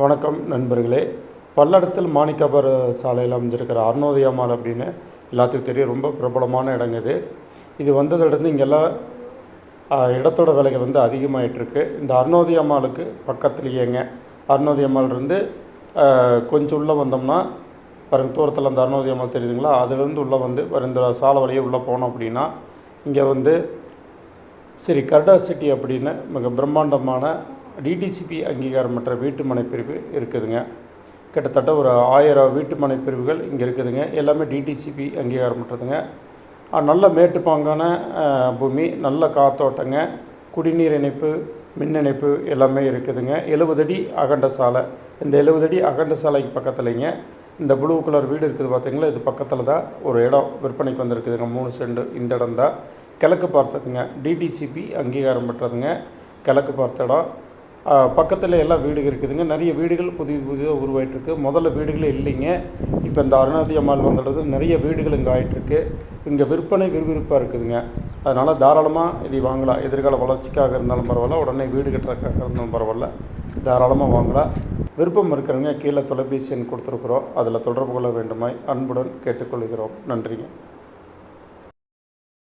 வணக்கம் நண்பர்களே. பல்லடத்தில் மாணிக்கபர் சாலையில் அமைஞ்சிருக்கிற அருணோதயா மால் அப்படின்னு எல்லாத்துக்கும் தெரியும். ரொம்ப பிரபலமான இடங்க இது. இது வந்ததுலேருந்து இங்கெல்லாம் இடத்தோட விலைகள் அதிகமாகிட்டுருக்கு. இந்த அருணோதயா மாலுக்கு பக்கத்துலேயேங்க அருணோதயா மால் இருந்து கொஞ்சம் உள்ளே வந்தோம்னா பாருங்கள், தூரத்தில் அந்த அருணோதயா மால் தெரியுதுங்களா? அதுலேருந்து உள்ளே இந்த சாலை வழியே உள்ளே போனோம் அப்படின்னா இங்கே ஸ்ரீ கர்டா சிட்டி அப்படின்னு மிக பிரம்மாண்டமான டிடிசிபி அங்கீகாரம் பெற்ற வீட்டுமனை பிரிவு இருக்குதுங்க. கிட்டத்தட்ட ஒரு 1000 வீட்டுமனை பிரிவுகள் இங்கே இருக்குதுங்க. எல்லாமே டிடிசிபி அங்கீகாரம் பெற்றதுங்க. நல்ல மேட்டுப்பாங்கான பூமி, நல்ல காத்தோட்டங்க, குடிநீர் இணைப்பு, மின் இணைப்பு எல்லாமே இருக்குதுங்க. 70 அடி அகண்ட சாலை. இந்த 70 அடி அகண்ட சாலைக்கு பக்கத்துலேங்க இந்த ப்ளூ கலர் வீடு இருக்குது பார்த்தீங்களா? இது பக்கத்தில் தான் ஒரு இடம் விற்பனைக்கு வந்திருக்குதுங்க. 3 சென்ட். இந்த இடம் தான் கிழக்கு பார்த்ததுங்க. டிடிசிபி அங்கீகாரம் பெற்றதுங்க. கிழக்கு பார்த்த இடம். பக்கத்தில் எல்லாம் வீடுகள் இருக்குதுங்க. நிறைய வீடுகள் புதிதாக உருவாயிட்ருக்கு. முதல்ல வீடுகளே இல்லைங்க. இப்போ இந்த அருணோதயா மால் வந்துடுறது நிறைய வீடுகள் இங்கே ஆகிட்டுருக்கு. இங்கே விற்பனை விறுவிறுப்பாக இருக்குதுங்க. அதனால் தாராளமாக இதை வாங்கலாம். எதிர்கால வளர்ச்சிக்காக இருந்தாலும் பரவாயில்ல, உடனே வீடு கட்டுறதுக்காக இருந்தாலும் பரவாயில்ல, தாராளமாக வாங்கலாம். விருப்பம் இருக்கிறவங்க கீழே தொலைபேசி எண் கொடுத்துருக்குறோம். அதில் தொடர்பு கொள்ள வேண்டுமாய் அன்புடன் கேட்டுக்கொள்கிறோம். நன்றிங்க.